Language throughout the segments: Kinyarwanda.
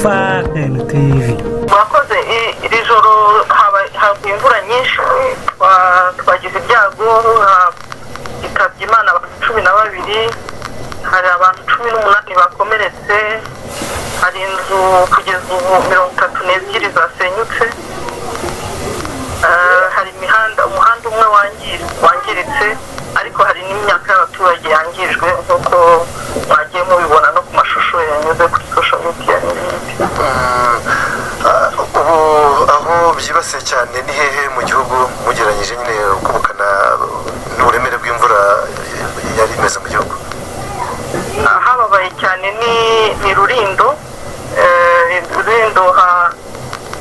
FAN TV. Mwakoze iri joro haguye imvura nyinshi, twagize ibyago, ikabye Imana abantu 12, hari abantu 18 bakomeretse, hari inzu kugeza ubu 32 zasenyutse, hari umuhanda umwe wangiritse, ariko hari n'imyaka y'abaturage yangijwe nk'uko mwagiye mubibona no ku mashusho yanyuze kuri social media. aho byibasiye cyane ni hehe mu gihugu mugeranyije nyine ukubukana n'uburemere bw'imvura yari imeze mu gihugu? Hababaye cyane ni Rulindo. Rulindo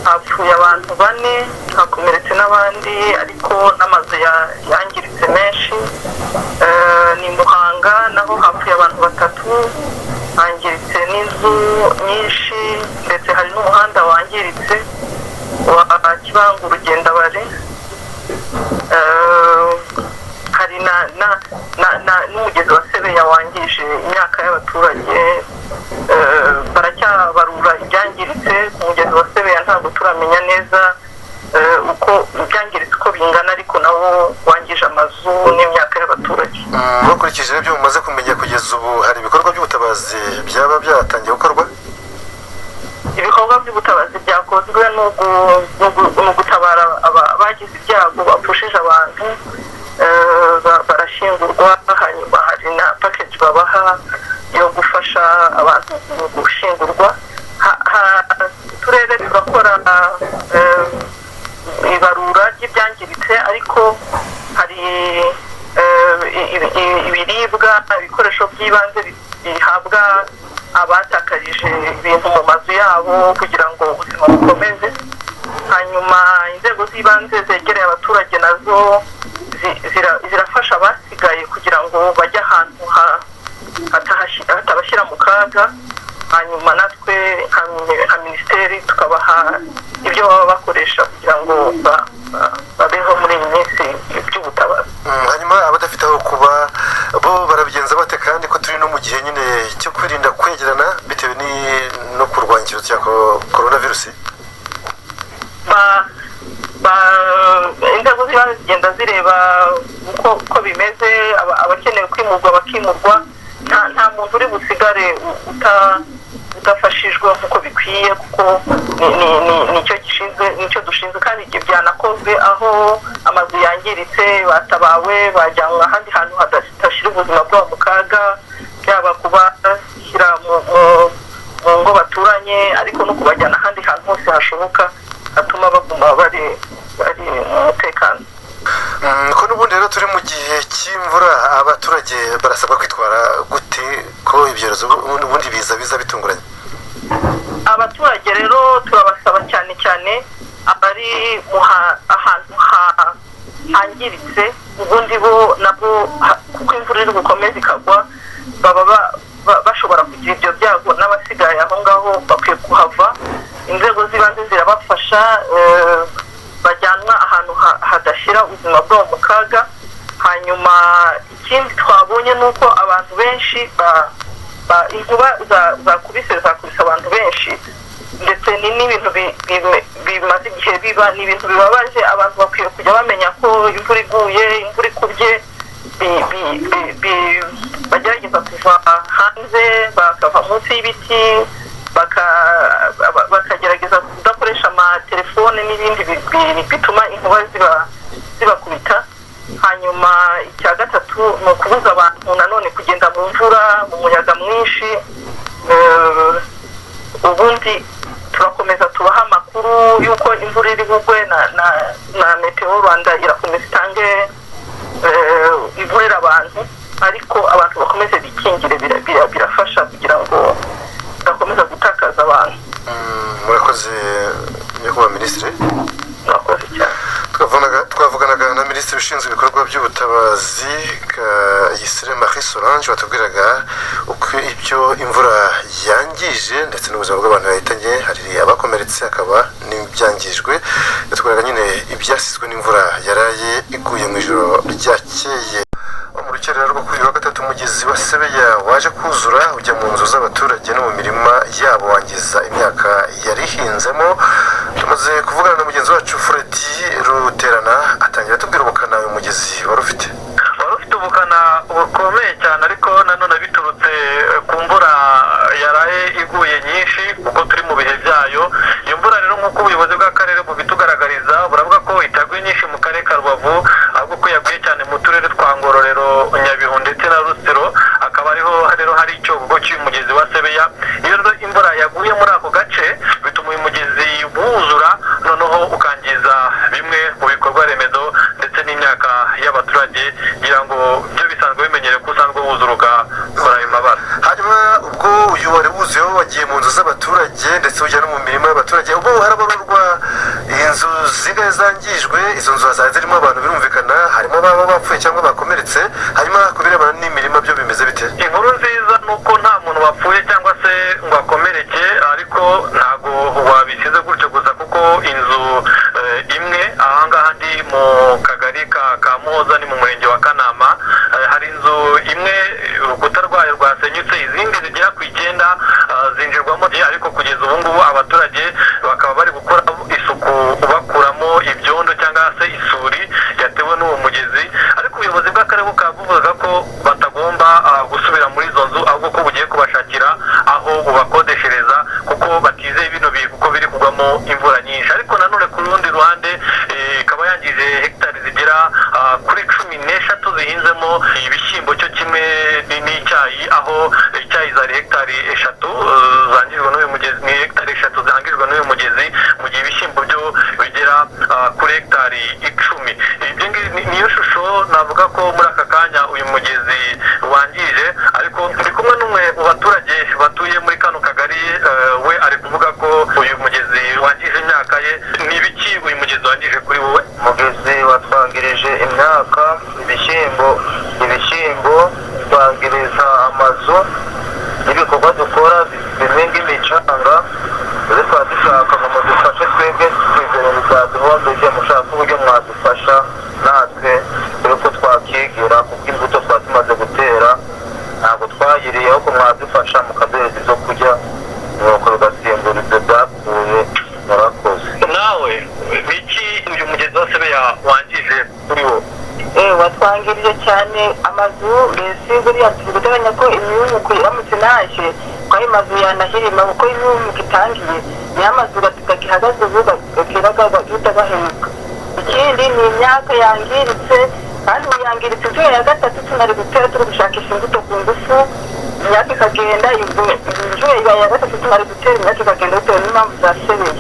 hapfuye abantu 4, hakomeretse n'abandi, ariko n'amazu yangiritse menshi. Ni Muhanga naho hapfuye abantu 3, hangiritse n'inzu nyinshi, ndetse hari n'umuhanda wangiritse wa Kibangu Rugendabare. Hari n'umugezi wa Sebeya wangije imyaka y'abaturage. Baracyabarura ibyangiritse ku mugezi wa Sebeya, ntabwo turamenya neza uko ibyangiritse uko bingana, ariko nawo wangije amazu n'imyaka y'abaturage. Mukurikije ibyo mumaze kumenya kugeza ubu, hari ibikorwa by'ubutabazi byaba byatangiye gukorwa? Ibikorwa by'ubutabazi byakozwe no gutabara abagize ibyago bapfushije abantu, barashingurwa. Hanyuma hari na package babaha yo gufasha abantu gushingurwa. Turere turakora ibarura ry'ibyangiritse, ariko hari ibiribwa, ibikoresho by'ibanze bihabwa abatakarije ibintu mu mazu yabo kugira ngo ubuzima bukomeze. Hanyuma inzego z'ibanze zegereye abaturage nazo zirafasha abasigaye kugira ngo bajye ahantu hatabashyira mu kaga. Hanyuma natwe nka minisiteri tukabaha ibyo baba bakoresha kugira ngo babeho muri iyi minsi by'ubutabazi. Hanyuma abadafite aho kuba bo barabigenza bate, kandi ko turi no mu gihe nyine cyo kwirinda kwegerana bitewe no kurwanya icyorezo cya coronavirus? Inzego z'ibanze zigenda zireba uko bimeze, abakeneye kwimurwa bakimurwa. Nta muntu uri busigare udafashijwe nk'uko bikwiye, kuko nicyo dushinzwe, kandi ibyo byanakozwe. Aho amazu yangiritse batabawe, bajyanwa ahandi hantu hadashyira ubuzima bwabo mu kaga, byaba kubashyira mu ngo baturanye, ariko no kubajyana ahandi hantu hose hashoboka hatuma baguma bari mu mutekano. Ko n'ubundi rero turi mu gihe cy'imvura, abaturage barasabwa kwitwara gute ko ibyorezo ubundi biza bitunguranye? Abaturage rero turabasaba cyane cyane abari ahantu hangiritse, ubundi bo nabo kuko imvura iri gukomeza ikagwa, baba bashobora kugira ibyo byago. N'abasigaye aho ngaho bakwiye kuhava, inzego z'ibanze zirabafasha, bajyanwa ahantu hadashyira ubuzima bwabo mu kaga. Hanyuma ikindi twabonye ni uko abantu benshi inkuba zakubise abantu benshi, ndetse n'ibintu bimaze igihe biba, ni ibintu bibabaje. Abantu bakwiye kujya bamenya ko imvura iguye, imvura ikubye, bagerageza kuva hanze, bakava munsi y'ibiti, bakagerageza kudakoresha amatelefone n'ibindi bituma inkuba zibakubita. Hanyuma icya gatatu ni ukubuza abantu nanone kugenda mu mvura, mu muyaga mwinshi. Ubundi turakomeza tubaha amakuru y'uko imvura iri bugwe, na Meteo Rwanda irakomeza itange ivurira abantu, ariko abantu bakomeze bikingire, birafasha kugira ngo bakomeza gutakaza abantu. Murakoze nyakubahwa Minisitiri. Murakoze cyane. Twavuganaga na Minisitiri ushinzwe ibikorwa by'ubutabazi Yisire Marie Solange, watubwiraga uko ibyo imvura yangije ndetse n'ubuzima bw'abantu yahitanye. Hari abakomeretse, hakaba n'ibyangijwe. Yatubwiraga nyine ibyasizwe n'imvura yaraye iguye mu ijoro ryakeye. Mu rukerera rwo kuri wa gatatu, umugezi wa Sebeya waje kuzura ujya mu nzu z'abaturage no mu mirima yabo, wangiza imyaka yabisanzemo. Tumaze kuvugana na mugenzi wacu Fredy Ruterana atangira atubwira ubukana uyu mugezi wari ufite ubukana bukomeye cyane, ariko nanone biturutse ku mvura yaraye iguye nyinshi kuko turi mu bihe byayo. Iyo mvura rero nk'uko ubuyobozi bw'akarere bubitugaragariza buravuga ko itaguye nyinshi mu karere ka Rubavu, ahubwo ko yaguye cyane mu turere twa Ngororero, Nyabihu ndetse na Rutsiro. Akaba ariho rero hari icyogo cy'umugezi wa Sebeya. Iyo rero imvura yaguye muri ako gace bituma uyu mugezi wuzura, noneho ukangiza bimwe mu bikorwa remezo ndetse n'imyaka y'abaturage, kugira ngo byo bisanzwe bimenyereye ko usanzwe wuzuruka kuri ayo mabara. Hanyuma ubwo uyu wari wuzuyeho wagiye mu nzu z'abaturage ndetse ujya no mu mirimo y'abaturage, ubwo harabarurwa inzu zingahe zangijwe. Izo nzu hazaza zirimo abantu birumvikana, harimo ababa bapfuye cyangwa bakomeretse. Hanyuma ku birebana n'imirima byo bimeze bite? Inkuru nziza ni uko nta muntu wapfuye cyangwa se ngo akomereke, ariko ntabwo wabishyize gutyo gusa kuko inzu imwe ahangaha ndi mu kagari ka Muhoza ni mu murenge wa Kanama, hari inzu imwe urukuta rwayo rwasenyutse, izindi zigera ku 9 zinjirwamo, ariko kugeza ubu ngubu abaturage bakaba bari gukora isuku bakuramo ibyondo cyangwa se isuri yatewe n'uwo mugezi. Ariko ubuyobozi bw'akarere bukaba buvuga ko batagomba gusubira muri izo nzu, ahubwo ko bugiye kubashakira aho bubakodeshereza kuko batizeye bino bihe kuko biri kugwamo imvura nyinshi. Ariko nanone ku rundi ruhande ikaba yangije hegitari zigera kuri 13 zihinzemo ibishyimbo cyo kimwe n'icyayi, aho icyayi zari hegitari 3 zangijwe n'uyu mugezi, ni hegitari 3 zangijwe n'uyu mugezi, mu gihe ibishyimbo byo bigera kuri hegitari 10. Niyo shusho navuga ko muri aka kanya uyu mugezi wangije. Ariko ndi kumwe n'umwe mu baturage batuye muri kano kagari, we ari kuvuga ko uyu mugezi wangije imyaka ye. Ni ibiki uyu mugezi wangije kuri wowe? Umugezi watwangirije imyaka, ibishyimbo twangiriza amazu n'ibikorwa dukora bimwe nk'imicanga. Rero twaba dushaka ngo mudufashe twebwe twizerere byaduhombeje, mushaka uburyo mwadufasha natwe dore ko twakigira kuko imbuto twaba tumaze gutera ntabwo twayiriye, ahubwo mwadufasha mukaduhereza ibyo kurya nuko bigasimbura ibyo byapfuye. Murakoze. Nawe biki uyu mugezi wa Sebeya wangije kuri wowe? Watwangirije cyane amazu, mbese buriya turi guteganya ko imyunyuko iramutse naje ko ayo mazu yanahirima kuko imyunyuko itangiye niyo amazu gahagaze vuba gahita. Ikindi ni imyaka yangiritse, kandi ubu yangiritse inshuro ya 3 tunari gutera turi gushakisha imbuto ku ngufu, imyaka ikagenda. Inshuro ya 3 tunari gutera imyaka ikagenda bitewe n'impamvu za Sebeya.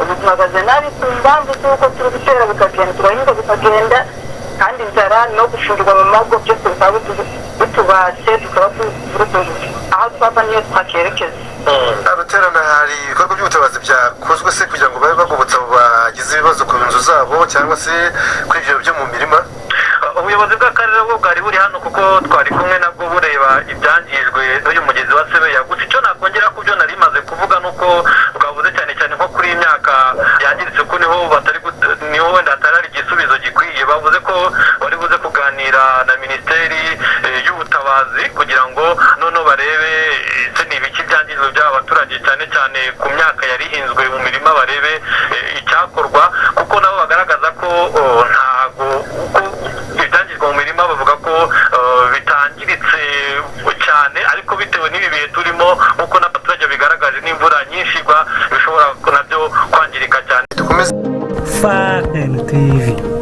Ubu duhagaze nabi ku mpamvu z'uko turi gutera bikagenda, turahinga bikagenda, kandi inzara no gufungirwa mu mago byose bikaba bitubashe, tukaba turutunze aho twava niyo twakerekeza. Ruterana, hari ibikorwa by'ubutabazi byakozwe se kugira ngo babe bagobotsa abo bagize ibibazo ku nzu zabo cyangwa se kuri ibyo byo mu mirima? Ubuyobozi bw'akarere bwo bwari buri hano kuko twari kumwe nabwo bureba ibyangijwe n'uyu mugezi wa Sebeya. Gusa icyo nakongera ku byo nari maze kuvuga nuko bwavuze cyane cyane nko kuri imyaka yangiritse ko niho wenda hatari igisubizo gikwiye. Bavuze ko bari buze kuganira na Minisiteri y'Ubutabazi kugira ngo noneho barebe ese ni ibiki byangijwe by'aba baturage, cyane cyane ku myaka yari ihinzwe mu mirima, barebe icyakorwa kuko nabo bagaragaza ko ntago ibyangijwe mu mirima bavuga ko bitangiritse cyane, ariko bitewe n'ibi bihe turimo nk'uko n'abaturage bigaragaje n'imvura nyinshi igwa bishobora nabyo kwangirika cyane. Dukomeze. FAN TV.